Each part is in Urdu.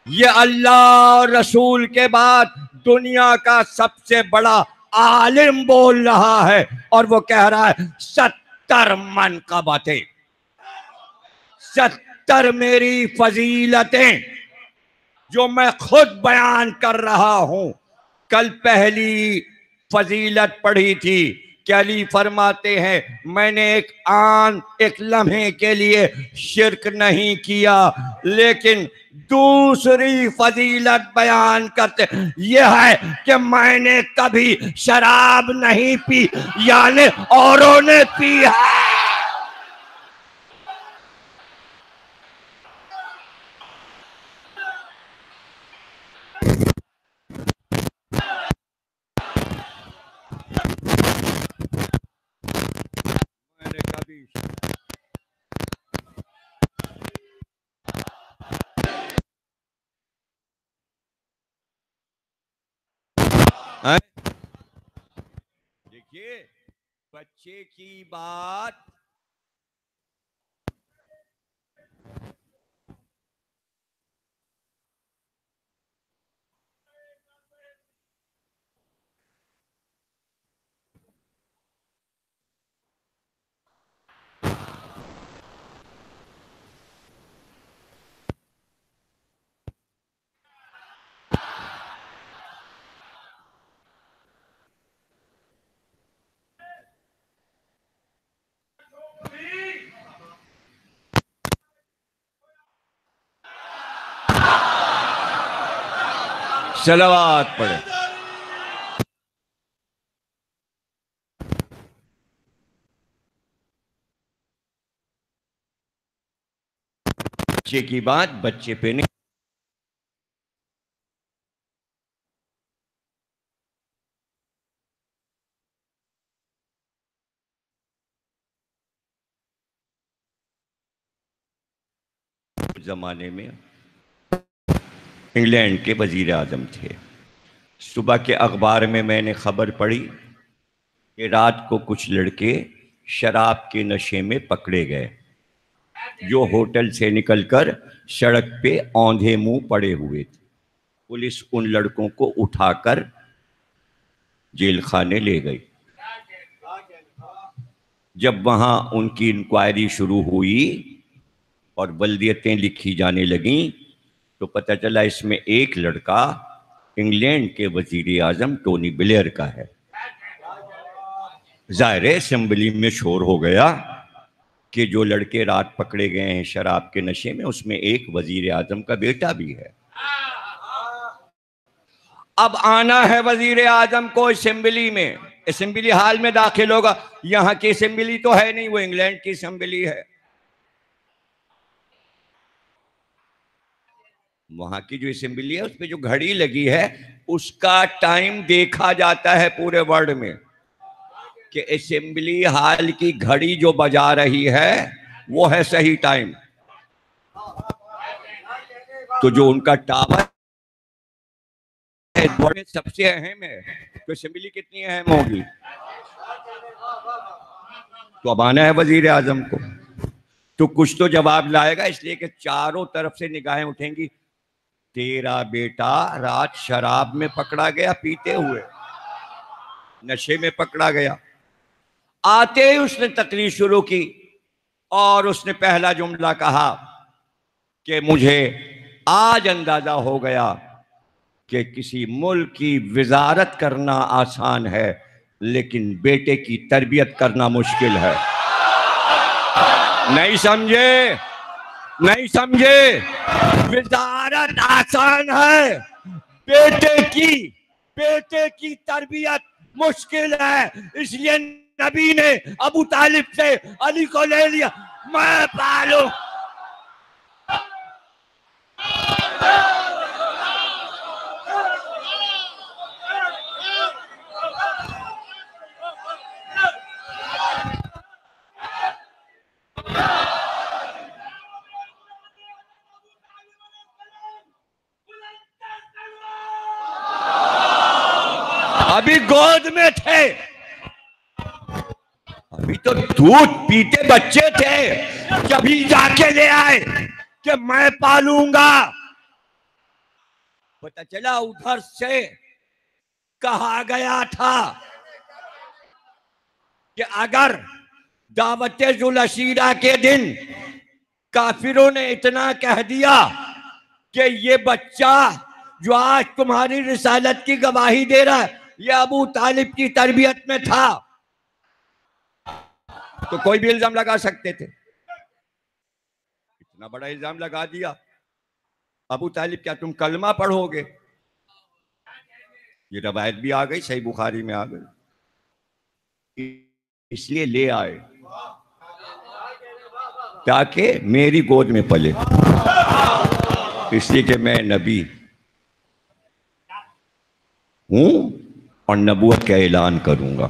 یہ اللہ اور رسول کے بعد دنیا کا سب سے بڑا عالم بول رہا ہے، اور وہ کہہ رہا ہے 70 منقبتیں، 70 میری فضیلتیں جو میں خود بیان کر رہا ہوں۔ کل پہلی فضیلت پڑھی تھی کہ علی فرماتے ہیں میں نے ایک لمحے کے لیے شرک نہیں کیا، لیکن دوسری فضیلت بیان کرتے یہ ہے کہ میں نے کبھی شراب نہیں پی، یعنی اوروں نے پی ہے۔ میں نے کبھی دیکھیے بچے کی بات صلوات پڑھے۔ بچے کی بات بچے پہ نہیں، زمانے میں انگلینڈ کے وزیر اعظم تھے۔ صبح کے اخبار میں نے خبر پڑھی کہ رات کو کچھ لڑکے شراب کے نشے میں پکڑے گئے، جو ہوٹل سے نکل کر سڑک پہ اوندھے منہ پڑے ہوئے تھے۔ پولیس ان لڑکوں کو اٹھا کر جیل خانے لے گئی۔ جب وہاں ان کی انکوائری شروع ہوئی اور بلدیتیں لکھی جانے لگیں تو پتہ چلا اس میں ایک لڑکا انگلینڈ کے وزیر اعظم ٹونی بلیئر کا ہے۔ ظاہر اسمبلی میں شور ہو گیا کہ جو لڑکے رات پکڑے گئے ہیں شراب کے نشے میں، اس میں ایک وزیر اعظم کا بیٹا بھی ہے۔ اب آنا ہے وزیر اعظم کو اسمبلی میں، اسمبلی ہال میں داخل ہوگا۔ یہاں کی اسمبلی تو ہے نہیں، وہ انگلینڈ کی اسمبلی ہے۔ وہاں کی جو اسمبلی ہے اس پہ جو گھڑی لگی ہے اس کا ٹائم دیکھا جاتا ہے پورے ورلڈ میں، کہ اسمبلی ہال کی گھڑی جو بجا رہی ہے وہ ہے صحیح ٹائم۔ تو جو ان کا ٹاور سب سے اہم ہے، تو اسمبلی کتنی اہم ہوگی؟ تو اب آنا ہے وزیر اعظم کو تو کچھ تو جواب لائے گا، اس لیے کہ چاروں طرف سے نگاہیں اٹھیں گی۔ تیرا بیٹا رات شراب میں پکڑا گیا، پیتے ہوئے نشے میں پکڑا گیا۔ آتے ہی اس نے تقریر شروع کی اور اس نے پہلا جملہ کہا کہ مجھے آج اندازہ ہو گیا کہ کسی ملک کی وزارت کرنا آسان ہے لیکن بیٹے کی تربیت کرنا مشکل ہے۔ نہیں سمجھے؟ نہیں سمجھے؟ وزارت آسان ہے، بیٹے کی تربیت مشکل ہے۔ اس لیے نبی نے ابو طالب سے علی کو لے لیا، میں پالوں۔ ابھی گود میں تھے، ابھی تو دودھ پیتے بچے تھے، جبھی جا کے لے آئے کہ میں پالوں گا۔ پتہ چلا ادھر سے کہا گیا تھا کہ اگر دعوت ذوالعشیرہ کے دن کافروں نے اتنا کہہ دیا کہ یہ بچہ جو آج تمہاری رسالت کی گواہی دے رہا ہے یہ ابو طالب کی تربیت میں تھا، تو کوئی بھی الزام لگا سکتے تھے. اتنا بڑا الزام لگا دیا. ابو طالب کیا تم کلمہ پڑھو گے؟ یہ روایت بھی آ گئی، صحیح بخاری میں آ گئی. اس لیے لے آئے تاکہ میری گود میں پلے، اس لیے کہ میں نبی ہوں اور نبوت کا اعلان کروں گا.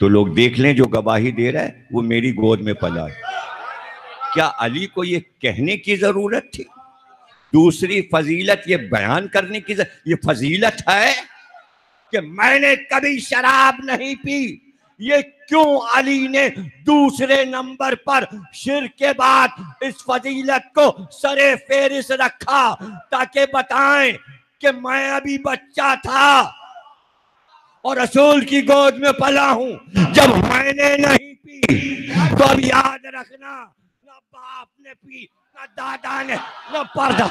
تو لوگ دیکھ لیں جو گواہی دے رہا ہے وہ میری گود میں پلا ہے. کیا علی کو یہ کہنے کی ضرورت تھی؟ دوسری فضیلت یہ بیان کرنے کی ضرورت، یہ فضیلت ہے کہ میں نے کبھی شراب نہیں پی. یہ کیوں علی نے دوسرے نمبر پر شرک کے بعد اس فضیلت کو سر فہرست رکھا؟ تاکہ بتائیں کہ میں ابھی بچہ تھا اور رسول کی گود میں پلا ہوں. جب میں نے نہیں پی تو اب یاد رکھنا نہ باپ نے پی نہ دادا نے نہ پردہ.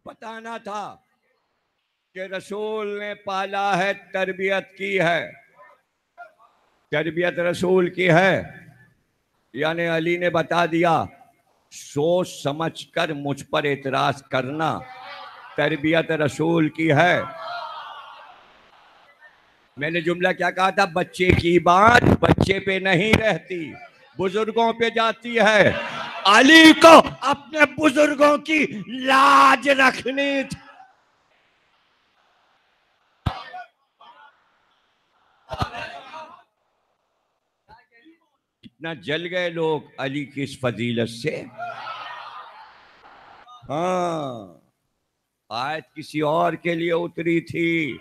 بتانا تھا کہ رسول نے پالا ہے، تربیت کی ہے، تربیت رسول کی ہے. یعنی علی نے بتا دیا سوچ سمجھ کر مجھ پر اعتراض کرنا، تربیت رسول کی ہے. میں نے جملہ کیا کہا تھا؟ بچے کی بات بچے پہ نہیں رہتی، بزرگوں پہ جاتی ہے. علی کو اپنے بزرگوں کی لاج رکھنی تھی. اتنا جل گئے لوگ علی کی اس فضیلت سے. ہاں آیت کسی اور کے لیے اتری تھی،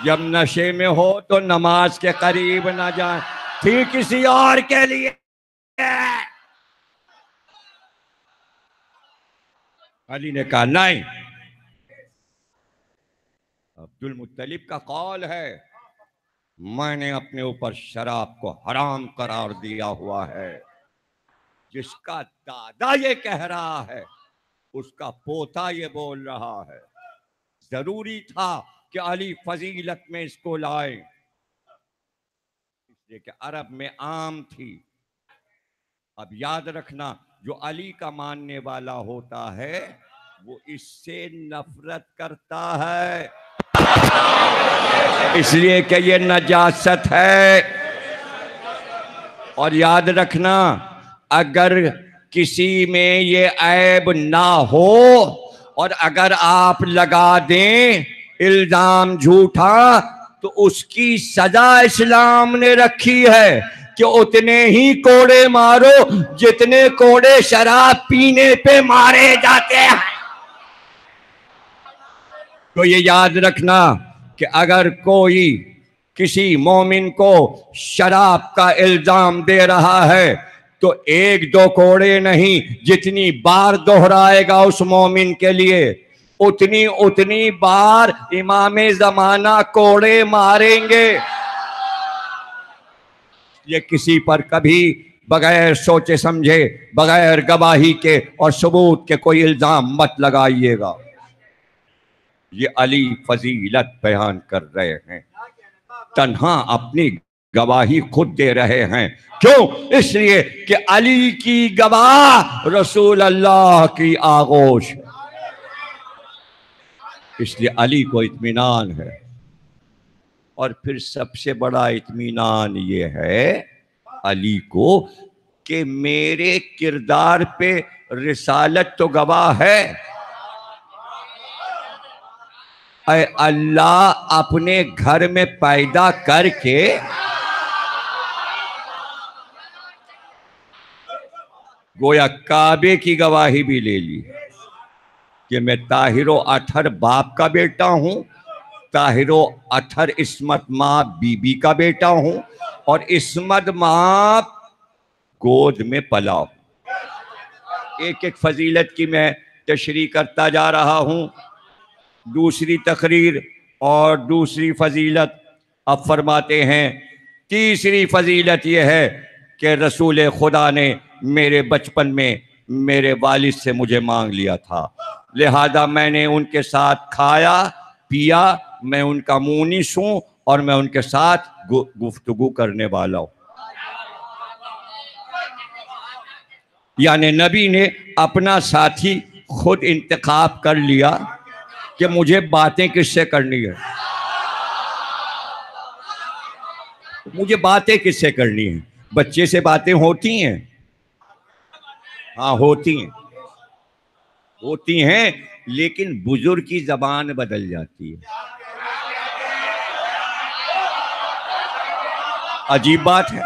جب نشے میں ہو تو نماز کے قریب نہ جائیں، تھی کسی اور کے لیے. علی نے کہا نہیں. عبد المطلب کا قول ہے میں نے اپنے اوپر شراب کو حرام قرار دیا ہوا ہے. جس کا دادا یہ کہہ رہا ہے اس کا پوتا یہ بول رہا ہے. ضروری تھا کہ علی فضیلت میں اس کو لائے، اس لیے کہ عرب میں عام تھی. اب یاد رکھنا جو علی کا ماننے والا ہوتا ہے وہ اس سے نفرت کرتا ہے، اس لیے کہ یہ نجاست ہے. اور یاد رکھنا اگر کسی میں یہ عیب نہ ہو اور اگر آپ لگا دیں الزام جھوٹا تو اس کی سزا اسلام نے رکھی ہے کہ اتنے ہی کوڑے مارو جتنے کوڑے شراب پینے پہ مارے جاتے ہیں. تو یہ یاد رکھنا کہ اگر کوئی کسی مومن کو شراب کا الزام دے رہا ہے تو ایک دو کوڑے نہیں، جتنی بار دہرائے گا اس مومن کے لیے اتنی بار امام زمانہ کوڑے ماریں گے. یہ کسی پر کبھی بغیر سوچے سمجھے، بغیر گواہی کے اور ثبوت کے کوئی الزام مت لگائیے گا. یہ علی فضیلت بیان کر رہے ہیں، تنہا اپنی گواہی خود دے رہے ہیں. کیوں؟ اس لیے کہ علی کی گواہ رسول اللہ کی آغوش، اس لیے علی کو اطمینان ہے. اور پھر سب سے بڑا اطمینان یہ ہے علی کو کہ میرے کردار پہ رسالت تو گواہ ہے. اے اللہ اپنے گھر میں پیدا کر کے گویا کعبے کی گواہی بھی لے لی کہ میں طاہر و اطہر باپ کا بیٹا ہوں، طاہر و اطہر عصمت ماں بی بی کا بیٹا ہوں، اور عصمت ماں گود میں پلاؤ. ایک ایک فضیلت کی میں تشریح کرتا جا رہا ہوں. دوسری تقریر اور دوسری فضیلت اب فرماتے ہیں. تیسری فضیلت یہ ہے کہ رسول خدا نے میرے بچپن میں میرے والد سے مجھے مانگ لیا تھا، لہذا میں نے ان کے ساتھ کھایا پیا، میں ان کا مونس ہوں اور میں ان کے ساتھ گفتگو کرنے والا ہوں. یعنی نبی نے اپنا ساتھی خود انتخاب کر لیا کہ مجھے باتیں کس سے کرنی ہے، مجھے باتیں کس سے کرنی ہیں. بچے سے باتیں ہوتی ہیں، ہاں ہوتی ہیں، لیکن بزرگ کی زبان بدل جاتی ہے. عجیب بات ہے.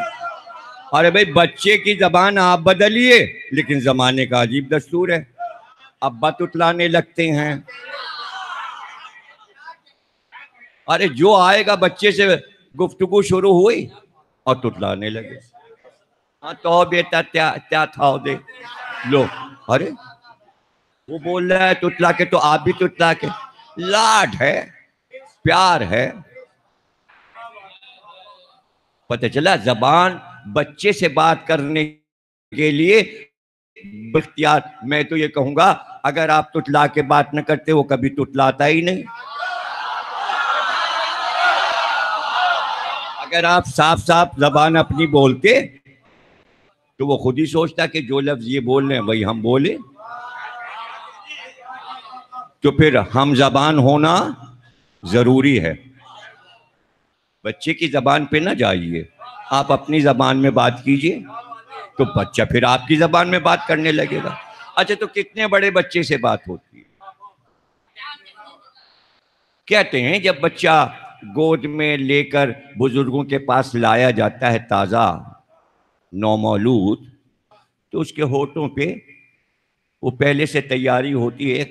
ارے بھائی بچے کی زبان آپ بدلیے، لیکن زمانے کا عجیب دستور ہے، ابا تتلانے لگتے ہیں. ارے جو آئے گا بچے سے گفتگو شروع ہوئی اور تتلانے لگے. ہاں تو بیٹا کیا تھا دے لو. ارے وہ بول رہا ہے تتلا کے تو آپ بھی تتلا کے. لاڈ ہے، پیار ہے. پتہ چلا زبان بچے سے بات کرنے کے لیے اختیار. میں تو یہ کہوں گا اگر آپ تتلا کے بات نہ کرتے وہ کبھی تتلاتا ہی نہیں. اگر آپ صاف زبان اپنی بولتے تو وہ خود ہی سوچتا کہ جو لفظ یہ بول رہے ہیں وہی ہم بولے. تو پھر ہم زبان ہونا ضروری ہے. بچے کی زبان پہ نہ جائیے، آپ اپنی زبان میں بات کیجئے تو بچہ پھر آپ کی زبان میں بات کرنے لگے گا. اچھا تو کتنے بڑے بچے سے بات ہوتی ہے؟ کہتے ہیں جب بچہ گود میں لے کر بزرگوں کے پاس لایا جاتا ہے تازہ نومولود، تو اس کے ہونٹوں پہ وہ پہلے سے تیاری ہوتی ہے.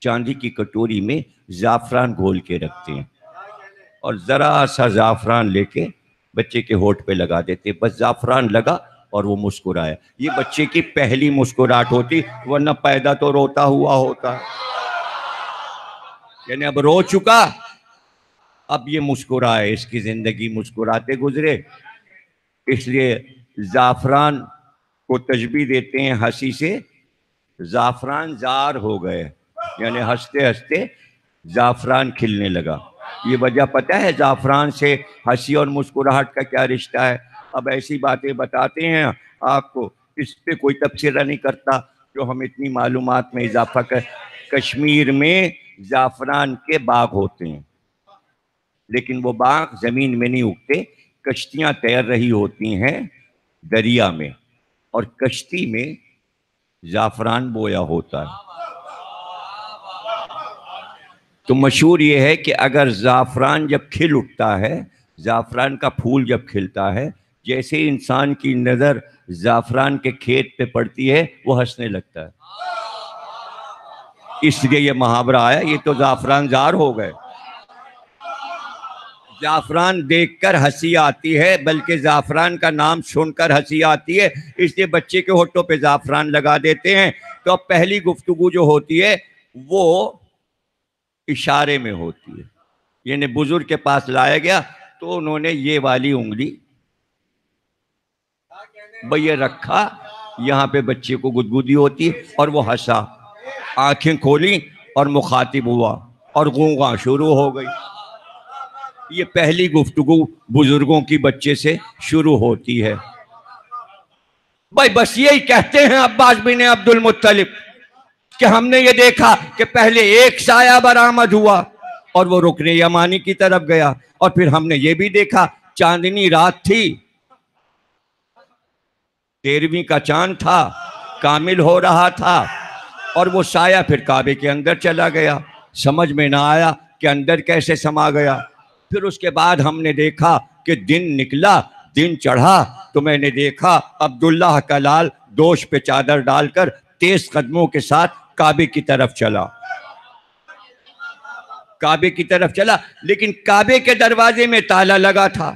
چاندی کی کٹوری میں زعفران گھول کے رکھتے ہیں اور ذرا سا زعفران لے کے بچے کے ہونٹ پہ لگا دیتے. بس زعفران لگا اور وہ مسکرایا. یہ بچے کی پہلی مسکراہٹ ہوتی، ورنہ پیدا تو روتا ہوا ہوتا. یعنی اب رو چکا، اب یہ مسکرائے، اس کی زندگی مسکراتے گزرے. اس لیے زعفران کو تشبیہ دیتے ہیں ہنسی سے، زعفران زار ہو گئے، یعنی ہنستے ہنستے زعفران کھلنے لگا. یہ وجہ پتہ ہے زعفران سے ہنسی اور مسکراہٹ کا کیا رشتہ ہے؟ اب ایسی باتیں بتاتے ہیں آپ کو، اس پہ کوئی تبصرہ نہیں کرتا جو ہم اتنی معلومات میں اضافہ کر. کشمیر میں زعفران کے باغ ہوتے ہیں، لیکن وہ باغ زمین میں نہیں اگتے. کشتیاں تیر رہی ہوتی ہیں دریا میں اور کشتی میں زعفران بویا ہوتا ہے. تو مشہور یہ ہے کہ اگر زعفران جب کھل اٹھتا ہے، زعفران کا پھول جب کھلتا ہے، جیسے انسان کی نظر زعفران کے کھیت پہ پڑتی ہے وہ ہنسنے لگتا ہے. اس لیے یہ محاورہ آیا، یہ تو زعفران زار ہو گئے. زعفران دیکھ کر ہنسی آتی ہے، بلکہ زعفران کا نام سن کر ہنسی آتی ہے. اس لیے بچے کے ہونٹوں پہ زعفران لگا دیتے ہیں. تو اب پہلی گفتگو جو ہوتی ہے وہ اشارے میں ہوتی ہے. یعنی بزرگ کے پاس لایا گیا تو انہوں نے یہ والی انگلی یہ رکھا، یہاں پہ بچے کو گدگدی ہوتی اور وہ ہنسا، آنکھیں کھولی اور مخاطب ہوا اور گونگا شروع ہو گئی. یہ پہلی گفتگو بزرگوں کی بچے سے شروع ہوتی ہے. بھائی بس یہی کہتے ہیں عباس بن عبد المطلب کہ ہم نے یہ دیکھا کہ پہلے ایک سایہ برآمد ہوا اور وہ رکن یمانی کی طرف گیا، اور پھر ہم نے یہ بھی دیکھا چاندنی رات تھی، 13ویں کا چاند تھا، کامل ہو رہا تھا، اور وہ سایہ پھر کعبے کے اندر چلا گیا. سمجھ میں نہ آیا کہ اندر کیسے سما گیا. پھر اس کے بعد ہم نے دیکھا کہ دن نکلا، دن چڑھا، تو میں نے دیکھا عبداللہ کا لال دوش پہ چادر ڈال کر تیز قدموں کے ساتھ کعبے کی طرف چلا. کعبے کی طرف چلا، لیکن کعبے کے دروازے میں تالا لگا تھا.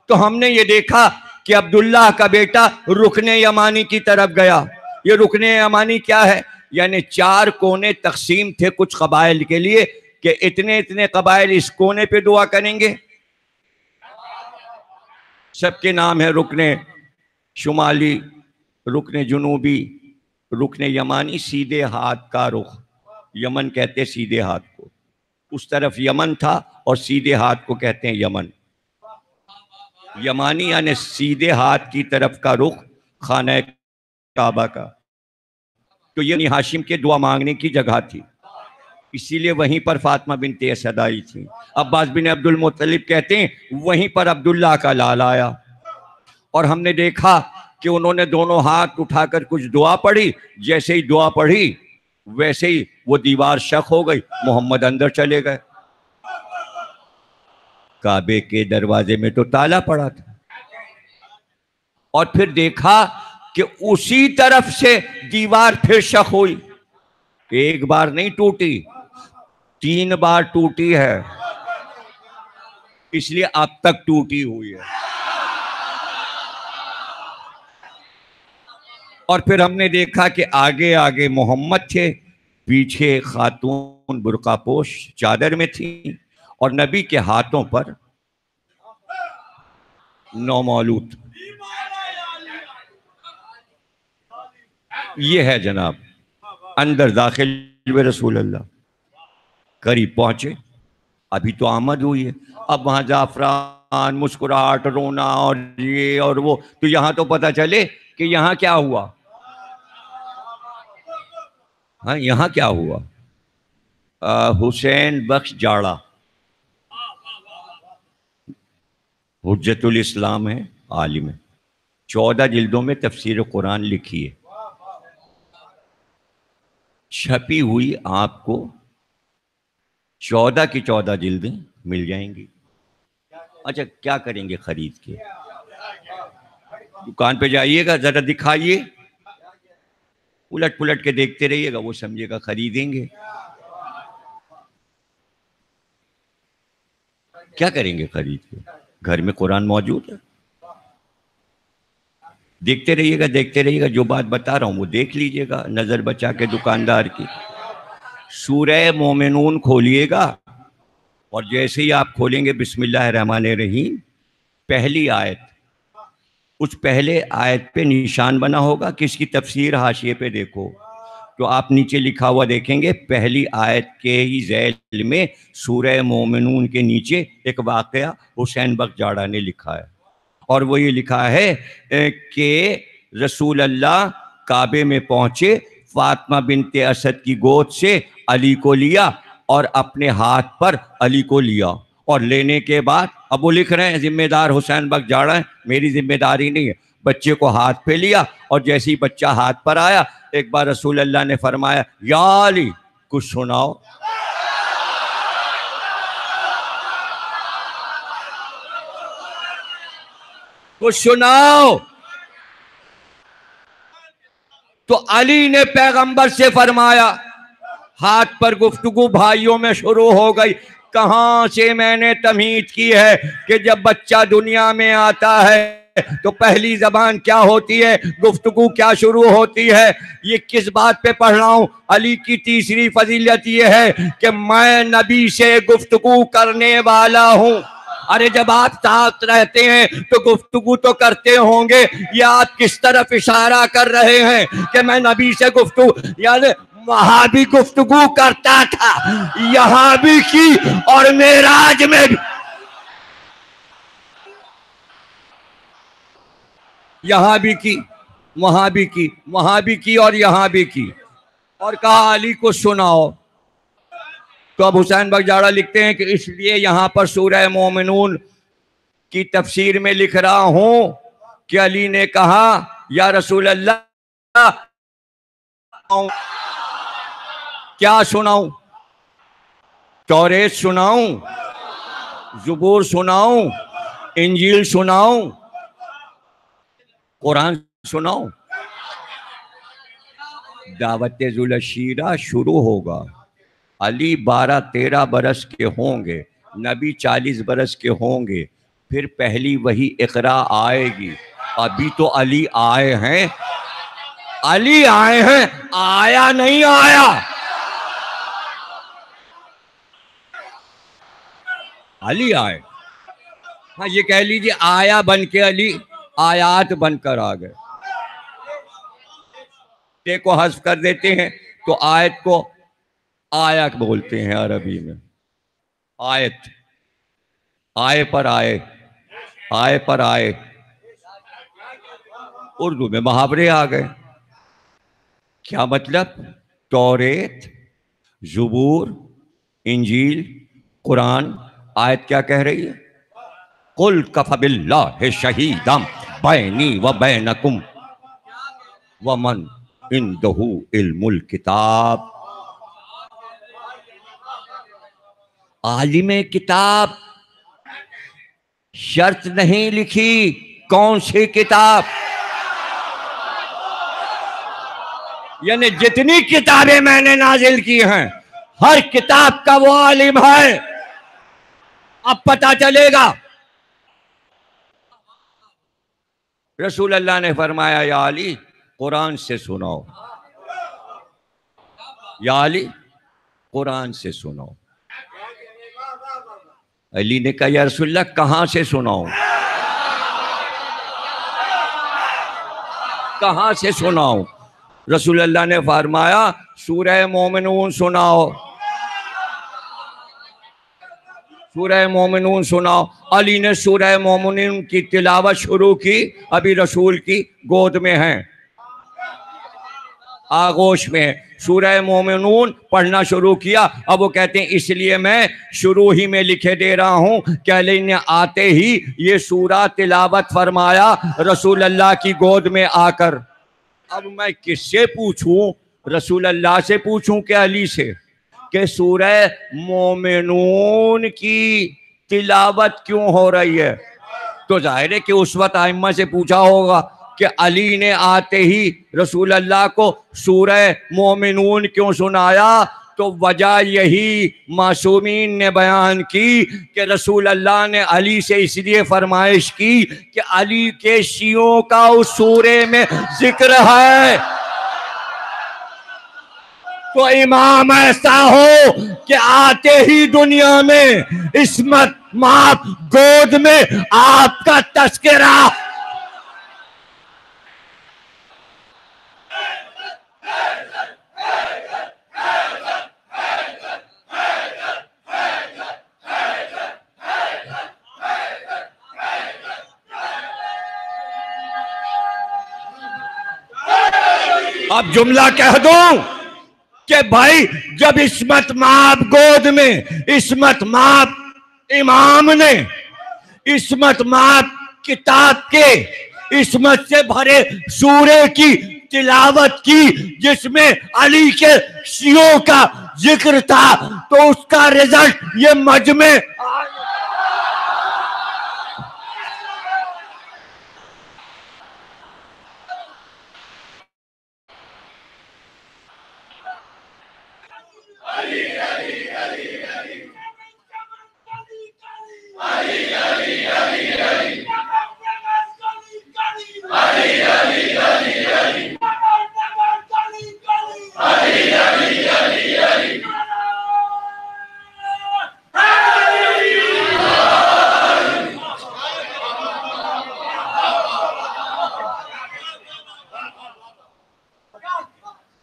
تو ہم نے یہ دیکھا کہ عبداللہ کا بیٹا رکن یمانی کی طرف گیا. یہ رکن یمانی کیا ہے؟ یعنی 4 کونے تقسیم تھے کچھ قبائل کے لیے کہ اتنے قبائل اس کونے پہ دعا کریں گے. سب کے نام ہے: رکن شمالی، رکن جنوبی، رکن یمانی. سیدھے ہاتھ کا رخ، یمن کہتے سیدھے ہاتھ کو. اس طرف یمن تھا اور سیدھے ہاتھ کو کہتے ہیں یمن. یمانی یعنی سیدھے ہاتھ کی طرف کا رخ خانہ کعبہ کا. تو یہ ہاشم کے دعا مانگنے کی جگہ تھی، اسی لیے وہیں پر فاطمہ بنت اسد آئی تھی. عباس بن عبد المطلب کہتے ہیں وہیں پر عبداللہ کا لال آیا، اور ہم نے دیکھا کہ انہوں نے دونوں ہاتھ اٹھا کر کچھ دعا پڑھی. جیسے ہی دعا پڑھی ویسے ہی وہ دیوار شق ہو گئی، محمد اندر چلے گئے. کعبے کے دروازے میں تو تالا پڑا تھا، اور پھر دیکھا کہ اسی طرف سے دیوار پھر شق ہوئی. ایک بار نہیں ٹوٹی، 3 بار ٹوٹی ہے، اس لیے اب تک ٹوٹی ہوئی ہے. اور پھر ہم نے دیکھا کہ آگے آگے محمد تھے، پیچھے خاتون برقع پوش چادر میں تھی، اور نبی کے ہاتھوں پر نومولود. یہ ہے جناب اندر داخل ہوئے رسول اللہ. قریب پہنچے، ابھی تو آمد ہوئی ہے، اب وہاں زعفران، مسکراہٹ، رونا اور یہ اور وہ، تو یہاں تو پتہ چلے کہ یہاں کیا ہوا. ہاں یہاں کیا ہوا؟ حسین بخش جاڑا حجت الاسلام ہے، عالم ہے، 14 جلدوں میں تفسیر قرآن لکھی ہے، چھپی ہوئی آپ کو 14 کی 14 جلدیں مل جائیں گی. اچھا کیا کریں گے خرید کے؟ دکان پہ جائیے گا، ذرا دکھائیے، پلٹ کے دیکھتے رہیے گا، وہ سمجھے گا خریدیں گے. کیا کریں گے خرید کے؟ گھر میں قرآن موجود ہے، دیکھتے رہیے گا. جو بات بتا رہا ہوں وہ دیکھ لیجئے گا، نظر بچا کے دکاندار کی. سورہ مومنون کھولیے گا، اور جیسے ہی آپ کھولیں گے بسم اللہ الرحمن الرحیم، پہلی آیت، اس پہلے آیت پہ نشان بنا ہوگا. کس کی تفسیر؟ حاشیے پہ دیکھو تو آپ نیچے لکھا ہوا دیکھیں گے، پہلی آیت کے ہی ذیل میں سورہ مومنون کے نیچے ایک واقعہ حسین بخش جاڑا نے لکھا ہے، اور وہ یہ لکھا ہے کہ رسول اللہ کعبے میں پہنچے، فاطمہ بنت اسد کی گود سے علی کو لیا اور اپنے ہاتھ پر علی کو لیا، اور لینے کے بعد اب وہ لکھ رہے ہیں ذمہ دار حسین بخش جاڑا ہے، میری ذمہ داری نہیں ہے. بچے کو ہاتھ پہ لیا، اور جیسے ہی بچہ ہاتھ پر آیا ایک بار رسول اللہ نے فرمایا یا علی کچھ سناؤ. کچھ سناؤ. تو علی نے پیغمبر سے فرمایا، ہاتھ پر گفتگو بھائیوں میں شروع ہو گئی. کہاں سے میں نے تمہید کی ہے کہ جب بچہ دنیا میں آتا ہے تو پہلی زبان کیا ہوتی ہے، گفتگو کیا شروع ہوتی ہے. یہ کس بات پہ پڑھ رہا ہوں؟ علی کی تیسری فضیلت یہ ہے کہ میں نبی سے گفتگو کرنے والا ہوں. ارے جب آپ ساتھ رہتے ہیں تو گفتگو تو کرتے ہوں گے. یہ آپ کس طرف اشارہ کر رہے ہیں کہ میں نبی سے گفتگو، یعنی وہاں بھی گفتگو کرتا تھا، یہاں بھی کی، اور معراج میں بھی، یہاں بھی کی، وہاں بھی کی، وہاں بھی کی، اور یہاں بھی کی. اور کہا علی کو سناؤ. تو اب حسین بخش جاڑا لکھتے ہیں کہ اس لیے یہاں پر سورہ مومنون کی تفسیر میں لکھ رہا ہوں کہ علی نے کہا یا رسول اللہ کیا سناؤں؟ توریت سناؤں؟ زبور سناؤں؟ انجیل سناؤں؟ قرآن سناؤں؟ دعوت ذوالشیرہ شروع ہوگا. علی 12-13 برس کے ہوں گے، نبی 40 برس کے ہوں گے، پھر پہلی وحی اقرا آئے گی. ابھی تو علی آئے ہیں، علی آئے ہیں، آیا نہیں آیا. علی آئے، ہاں یہ کہہ لیجیے آیا بن کے علی، آیات بن کر آ گئے. تے کو حذف کر دیتے ہیں تو آیت کو آیا بولتے ہیں عربی میں. آیت، آئے پر آئے، آئے پر آئے. اردو میں محاورے آ گئے. کیا مطلب؟ توریت، زبور، انجیل، قرآن. آیت کیا کہہ رہی ہے؟ قل کفی باللہ شہیدا بینی و بینکم ومن عندہ علم الکتاب. عالم کتاب شرط نہیں لکھی. کون سی کتاب؟ یعنی جتنی کتابیں میں نے نازل کی ہیں ہر کتاب کا وہ عالم ہے. اب پتہ چلے گا. رسول اللہ نے فرمایا یا علی قرآن سے سناؤ، یا علی قرآن سے سناؤ. علی نے کہا یا رسول اللہ کہاں سے سناؤ؟ کہاں سے سناؤ؟ رسول اللہ نے فرمایا سورہ مومنون سناؤ، سورہ مومنون سناؤ. علی نے سورہ مومنون کی تلاوت شروع کی. ابھی رسول کی گود میں ہیں، آغوش میں. سورہ مومنون پڑھنا شروع کیا. اب وہ کہتے ہیں اس لیے میں شروع ہی میں لکھے دے رہا ہوں کہ علی نے آتے ہی یہ سورہ تلاوت فرمایا رسول اللہ کی گود میں آ کر. اب میں کس سے پوچھوں؟ رسول اللہ سے پوچھوں کہ علی سے کہ سورہ مومنون کی تلاوت کیوں ہو رہی ہے؟ تو ظاہر ہے کہ اس وقت ائمہ سے پوچھا ہوگا کہ علی نے آتے ہی رسول اللہ کو سورہ مومنون کیوں سنایا. تو وجہ یہی معصومین نے بیان کی کہ رسول اللہ نے علی سے اس لیے فرمائش کی کہ علی کے شیعوں کا اس سورے میں ذکر ہے. تو امام ایسا ہو کہ آتے ہی دنیا میں عصمت ماں گود میں آپ کا تذکرہ. اب جملہ کہہ دوں کہ بھائی جب عصمت مآب گود میں، عصمت مآب امام نے عصمت مآب کتاب کے عصمت سے بھرے سورے کی تلاوت کی جس میں علی کے شیعوں کا ذکر تھا، تو اس کا رزلٹ یہ مجمع.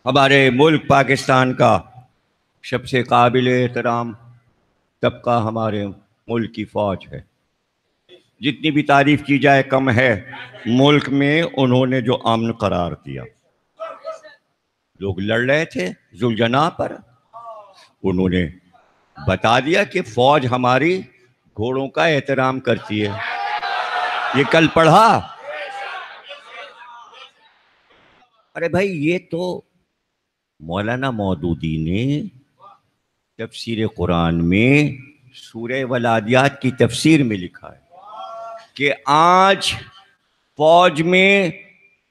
ہمارے ملک پاکستان کا سب سے قابل احترام طبقہ ہمارے ملک کی فوج ہے. جتنی بھی تعریف کی جائے کم ہے. ملک میں انہوں نے جو امن قرار دیا، لوگ لڑ رہے تھے ذوالجناح پر، انہوں نے بتا دیا کہ فوج ہماری گھوڑوں کا احترام کرتی ہے. یہ کل پڑھا. ارے بھائی یہ تو مولانا مودودی نے تفسیر قرآن میں سورہ ولادیات کی تفسیر میں لکھا ہے کہ آج فوج میں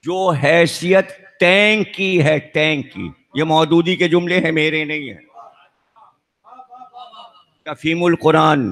جو حیثیت ٹینک کی ہے، ٹینک کی، یہ مودودی کے جملے ہیں، میرے نہیں ہیں. تفہیم القرآن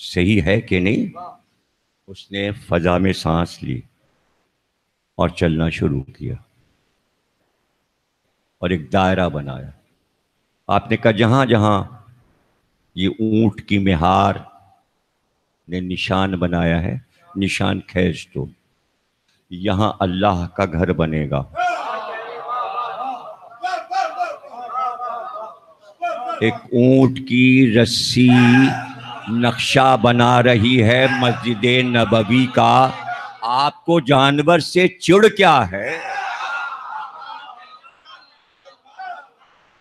صحیح ہے کہ نہیں؟ اس نے فضا میں سانس لی اور چلنا شروع کیا اور ایک دائرہ بنایا. آپ نے کہا جہاں جہاں یہ اونٹ کی مہار نے نشان بنایا ہے، نشان کھینچ دو، یہاں اللہ کا گھر بنے گا. ایک اونٹ کی رسی نقشہ بنا رہی ہے مسجد نبوی کا. آپ کو جانور سے چڑ کیا ہے؟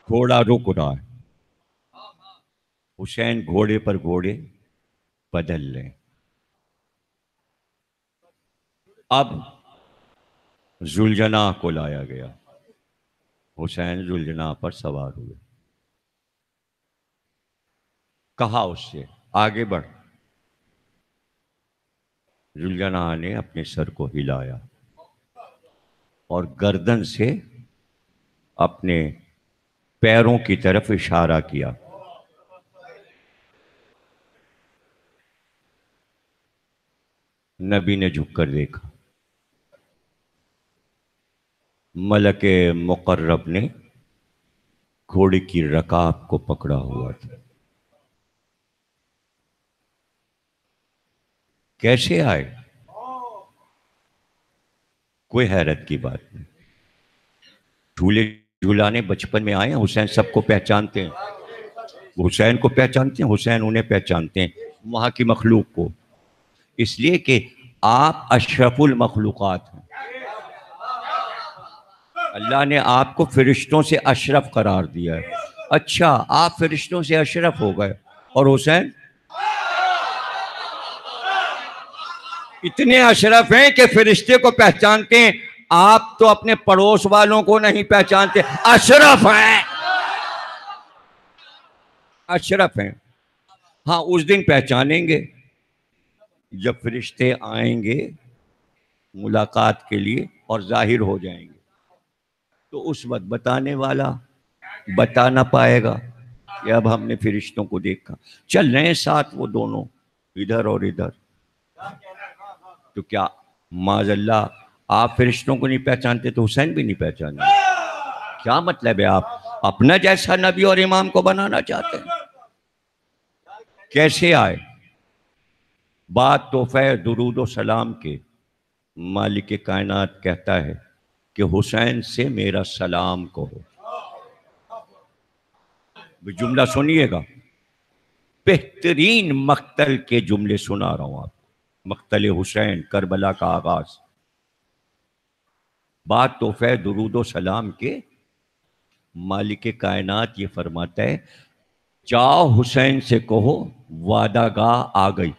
گھوڑا رک رہا ہے. حسین گھوڑے پر گھوڑے بدل لیں. اب ذوالجناح کو لایا گیا. حسین ذوالجناح پر سوار ہوئے. کہا اس سے آگے بڑھ. ذوالجناح نے اپنے سر کو ہلایا اور گردن سے اپنے پیروں کی طرف اشارہ کیا. نبی نے جھک کر دیکھا. ملک مقرب نے گھوڑے کی رکاب کو پکڑا ہوا تھا. کیسے آئے؟ کوئی حیرت کی بات نہیں. جھولے جھولانے بچپن میں آئے ہیں. حسین سب کو پہچانتے ہیں. حسین کو پہچانتے ہیں، حسین انہیں پہچانتے ہیں، وہاں کی مخلوق کو. اس لیے کہ آپ اشرف المخلوقات ہیں. اللہ نے آپ کو فرشتوں سے اشرف قرار دیا ہے. اچھا، آپ فرشتوں سے اشرف ہو گئے اور حسین اتنے اشرف ہیں کہ فرشتے کو پہچانتے ہیں. آپ تو اپنے پڑوس والوں کو نہیں پہچانتے. اشرف ہیں، اشرف ہیں. ہاں، اس دن پہچانیں گے جب فرشتے آئیں گے ملاقات کے لیے اور ظاہر ہو جائیں گے. تو اس وقت بتانے والا بتا نہ پائے گا کہ اب ہم نے فرشتوں کو دیکھا. چل رہے ہیں ساتھ وہ دونوں، ادھر اور ادھر. تو کیا معاذ اللہ آپ فرشتوں کو نہیں پہچانتے تو حسین بھی نہیں پہچانے؟ کیا مطلب ہے؟ آپ اپنا جیسا نبی اور امام کو بنانا چاہتے ہیں؟ کیسے آئے؟ بات تحفہ درود و سلام کے. مالک کائنات کہتا ہے کہ حسین سے میرا سلام کہو. جملہ سنیے گا، بہترین مقتل کے جملے سنا رہا ہوں آپ. مقتل حسین، کربلا کا آغاز. بات تحفہ درود و سلام کے. مالک کائنات یہ فرماتا ہے جاؤ حسین سے کہو وعدہ گاہ آ گئی.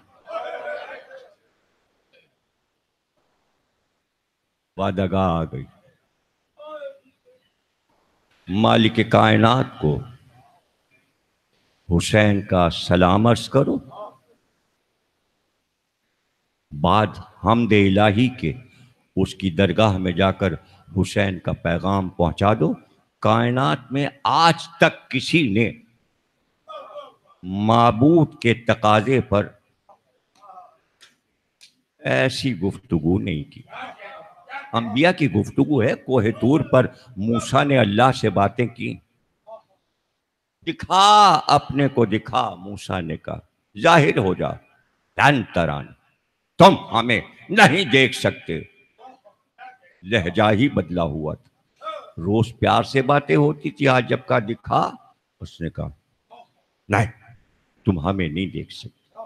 وعدہ گاہ آ گئی. مالک کائنات کو حسین کا سلام عرض کرو. بعد حمد الہی کے اس کی درگاہ میں جا کر حسین کا پیغام پہنچا دو. کائنات میں آج تک کسی نے معبود کے تقاضے پر ایسی گفتگو نہیں کی. انبیاء کی گفتگو ہے. کوہ طور پر موسیٰ نے اللہ سے باتیں کی. دکھا اپنے کو دکھا، موسیٰ نے کہا ظاہر ہو جا. لن تران، تم ہمیں نہیں دیکھ سکتے. لہجہ ہی بدلا ہوا تھا. روز پیار سے باتیں ہوتی تھی، آج جب کہا دکھا، اس نے کہا نہیں، تم ہمیں نہیں دیکھ سکتے.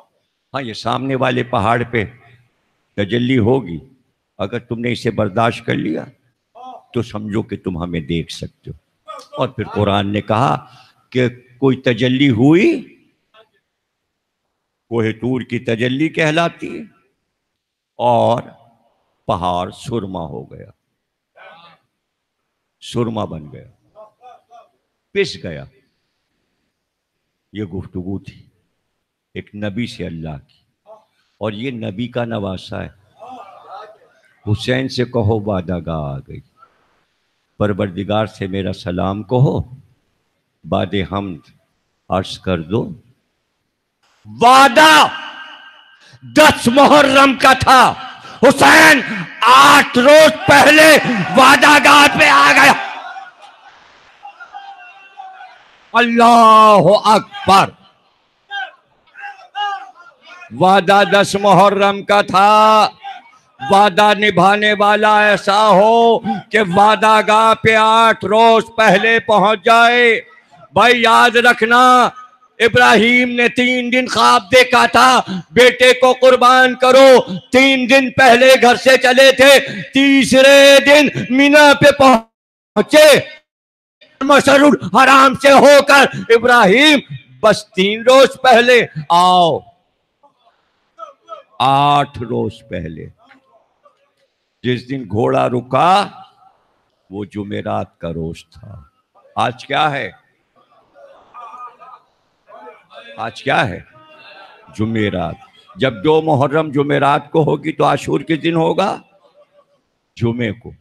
ہاں، یہ سامنے والے پہاڑ پہ تجلی ہوگی، اگر تم نے اسے برداشت کر لیا تو سمجھو کہ تم ہمیں دیکھ سکتے ہو. اور پھر قرآن نے کہا کہ کوئی تجلی ہوئی، کوہ طور کی تجلی کہلاتی ہے، اور پہاڑ سرما ہو گیا، سرما بن گیا، پس گیا. یہ گفتگو تھی ایک نبی سے اللہ کی، اور یہ نبی کا نواسا ہے. حسین سے کہو وعدہ گاہ آ گئی. پروردگار سے میرا سلام کہو، بعد حمد عرض کر دو وعدہ 10 محرم کا تھا، حسین 8 روز پہلے وعدہ گاہ پہ آ گیا. اللہ اکبر. وعدہ 10 محرم کا تھا. وعدہ نبھانے والا ایسا ہو کہ وعدہ گاہ پہ 8 روز پہلے پہنچ جائے. بھائی یاد رکھنا، ابراہیم نے 3 دن خواب دیکھا تھا بیٹے کو قربان کرو. 3 دن پہلے گھر سے چلے تھے، تیسرے دن مینا پہ پہنچے مشعر الحرام سے ہو کر. ابراہیم بس 3 روز پہلے آؤ. 8 روز پہلے جس دن گھوڑا رکا وہ جمعرات کا روز تھا. آج کیا ہے؟ آج کیا ہے؟ جمعرات. جب 2 محرم جمعرات کو ہوگی تو عاشور کس دن ہوگا؟ جمعے کو.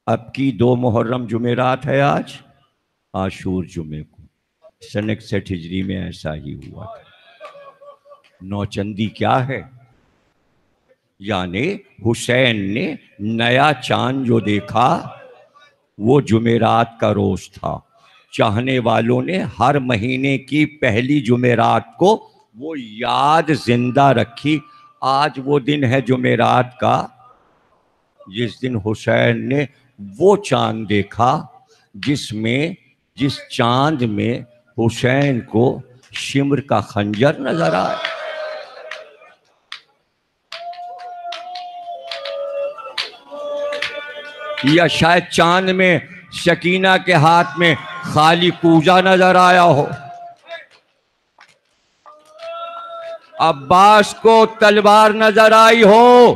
اب کی 2 محرم جمعرات ہے آج، عاشور جمعے کو. 61 ہجری میں ایسا ہی ہوا تھا. نوچندی کیا ہے؟ یعنی حسین نے نیا چاند جو دیکھا وہ جمعرات کا روز تھا. چاہنے والوں نے ہر مہینے کی پہلی جمعرات کو وہ یاد زندہ رکھی. آج وہ دن ہے جمعرات کا جس دن حسین نے وہ چاند دیکھا جس چاند میں حسین کو شمر کا خنجر نظر آیا. یا شاید چاند میں سکینہ کے ہاتھ میں خالی کوزہ نظر آیا ہو. عباس کو تلوار نظر آئی ہو.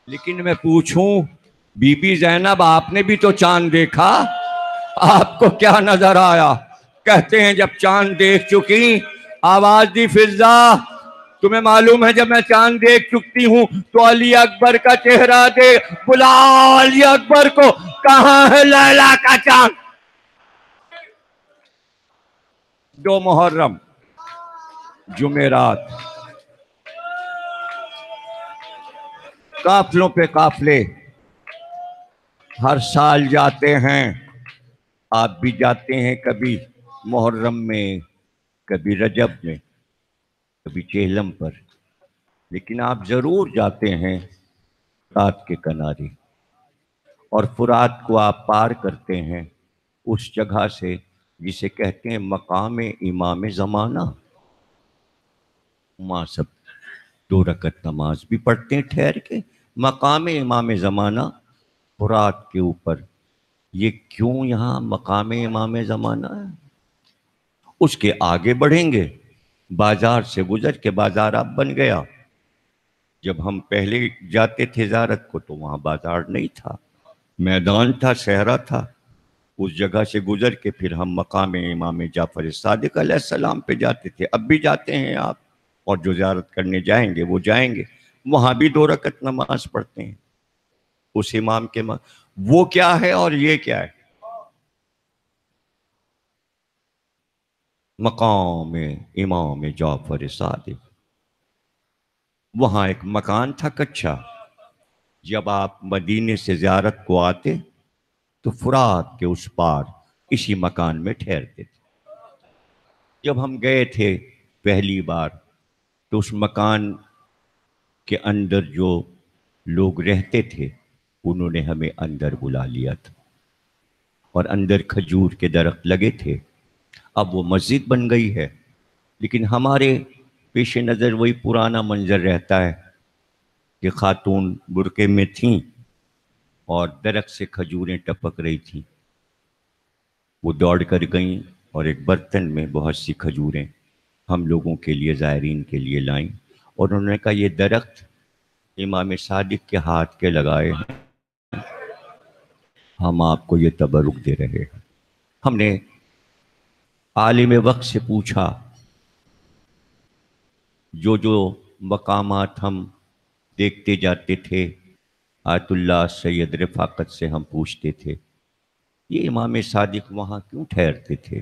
لیکن میں پوچھوں بی بی زینب آپ نے بھی تو چاند دیکھا، آپ کو کیا نظر آیا؟ کہتے ہیں جب چاند دیکھ چکی آواز دی فضا تمہیں معلوم ہے جب میں چاند دیکھ چکتی ہوں تو علی اکبر کا چہرہ دے، بلا علی اکبر کو، کہاں ہے لیلا کا چاند؟ 2 محرم جمعرات. قافلوں پہ قافلے ہر سال جاتے ہیں. آپ بھی جاتے ہیں، کبھی محرم میں، کبھی رجب میں، کبھی چہلم پر. لیکن آپ ضرور جاتے ہیں فرات کے کنارے، اور فرات کو آپ پار کرتے ہیں اس جگہ سے جسے کہتے ہیں مقام امام زمانہ. وہاں سب 2 رکعت نماز بھی پڑھتے ہیں ٹھہر کے. مقام امام زمانہ فرات کے اوپر. یہ کیوں یہاں مقام امام زمانہ ہے؟ اس کے آگے بڑھیں گے، بازار سے گزر کے بازار اب بن گیا. جب ہم پہلے جاتے تھے زیارت کو تو وہاں بازار نہیں تھا، میدان تھا، صحرا تھا. اس جگہ سے گزر کے پھر ہم مقام امام جعفر صادق علیہ السلام پہ جاتے تھے. اب بھی جاتے ہیں آپ، اور جو زیارت کرنے جائیں گے وہ جائیں گے. وہاں بھی 2 رکعت نماز پڑھتے ہیں اس امام کے وہ کیا ہے اور یہ کیا ہے؟ مقام امام جعفر صادق. وہاں ایک مکان تھا کچا. جب آپ مدینے سے زیارت کو آتے تو فرات کے اس پار اسی مکان میں ٹھہرتے تھے. جب ہم گئے تھے پہلی بار تو اس مکان کے اندر جو لوگ رہتے تھے انہوں نے ہمیں اندر بلا لیا تھا، اور اندر کھجور کے درخت لگے تھے. اب وہ مسجد بن گئی ہے، لیکن ہمارے پیش نظر وہی پرانا منظر رہتا ہے کہ خاتون برقعے میں تھیں اور درخت سے کھجوریں ٹپک رہی تھیں. وہ دوڑ کر گئیں اور ایک برتن میں بہت سی کھجوریں ہم لوگوں کے لیے، زائرین کے لیے لائیں، اور انہوں نے کہا یہ درخت امام صادق کے ہاتھ کے لگائے ہیں، ہم آپ کو یہ تبرک دے رہے ہیں. ہم نے عالم وقت سے پوچھا، جو مقامات ہم دیکھتے جاتے تھے آیت اللہ سید رفاقت سے ہم پوچھتے تھے یہ امام صادق وہاں کیوں ٹھہرتے تھے؟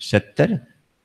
70,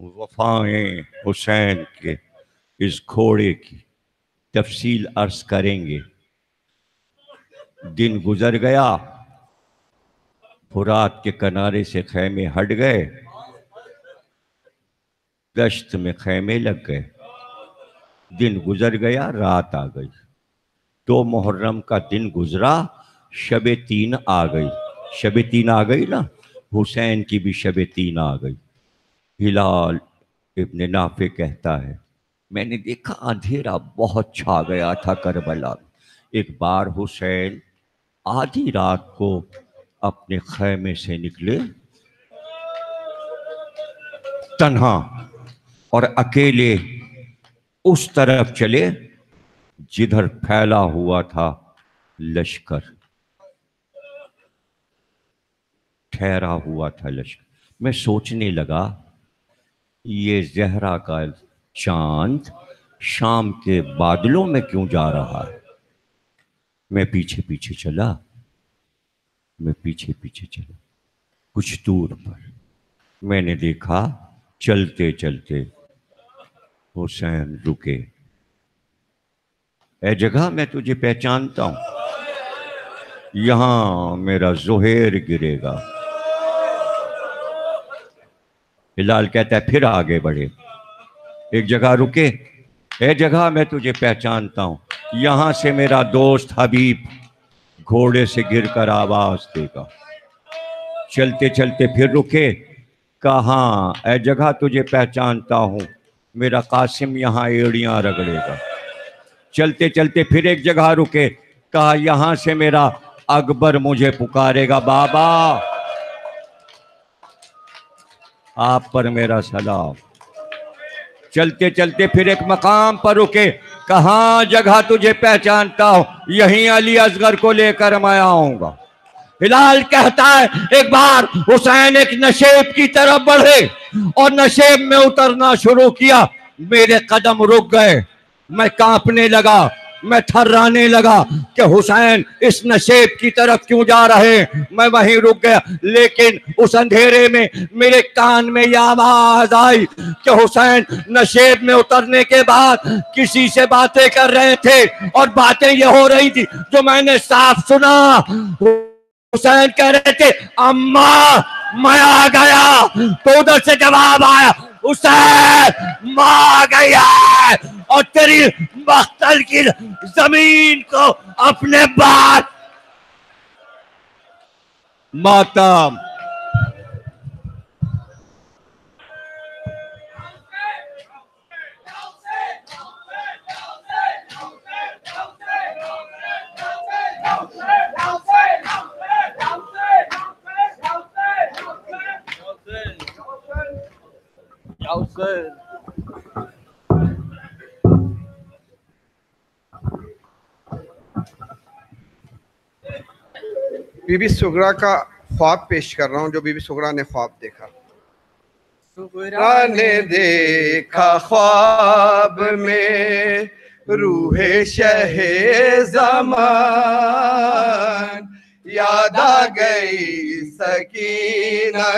وفائیں حسین کے اس گھوڑے کی تفصیل عرض کریں گے۔ دن گزر گیا، فرات کے کنارے سے خیمے ہٹ گئے، گشت میں خیمے لگ گئے۔ دن گزر گیا، رات آ گئی، 2 محرم کا دن گزرا، شب 3 آ گئی۔ شب 3 آ گئی نا، حسین کی بھی شب 3 آ گئی۔ ہلال ابن نافع کہتا ہے میں نے دیکھا اندھیرا بہت چھا گیا تھا کربلا میں۔ ایک بار حسین آدھی رات کو اپنے خیمے سے نکلے، تنہا اور اکیلے اس طرف چلے جدھر پھیلا ہوا تھا لشکر، ٹھہرا ہوا تھا لشکر۔ میں سوچنے لگا یہ زہرا کا چاند شام کے بادلوں میں کیوں جا رہا ہے؟ میں پیچھے پیچھے چلا، کچھ دور پر میں نے دیکھا چلتے چلتے حسین رکے۔ اے جگہ میں تجھے پہچانتا ہوں، یہاں میرا زہیر گرے گا۔ ہلال کہتا ہے پھر آگے بڑھے، ایک جگہ رکے، اے جگہ میں تجھے پہچانتا ہوں، یہاں سے میرا دوست حبیب گھوڑے سے گر کر آواز دے گا۔ چلتے چلتے پھر رکے، کہاں اے جگہ تجھے پہچانتا ہوں، میرا قاسم یہاں ایڑیاں رگڑے گا۔ چلتے چلتے پھر ایک جگہ رکے، کہا یہاں سے میرا اکبر مجھے پکارے گا۔ بابا آپ پر میرا سلام۔ چلتے چلتے پھر ایک مقام پر رکے، کہاں جگہ تجھے پہچانتا ہوں، یہیں علی اصغر کو لے کر میں آؤں گا۔ ہلال کہتا ہے ایک بار حسین ایک نشیب کی طرف بڑھے اور نشیب میں اترنا شروع کیا، میرے قدم رک گئے، میں کانپنے لگا، میں تھرانے لگا کہ حسین اس نشیب کی طرف کیوں جا رہے ہیں۔ میں وہیں رک گیا، لیکن اس اندھیرے میں میرے کان میں یہ آواز آئی کہ حسین نشیب میں اترنے کے بعد کسی سے باتیں کر رہے تھے، اور باتیں یہ ہو رہی تھی جو میں نے صاف سنا۔ حسین کہہ رہے تھے اماں میں آ گیا، تو ادھر سے جواب آیا حسین ماں آ گیا اور تیری مقتل کی زمین کو اپنے بعد ماتم۔ بی بی سغرا کا خواب پیش کر رہا ہوں، جو بی بی سغرا نے خواب دیکھا۔ سغرا نے دیکھا خواب میں روح شہ زمان، یاد آ گئی سکینہ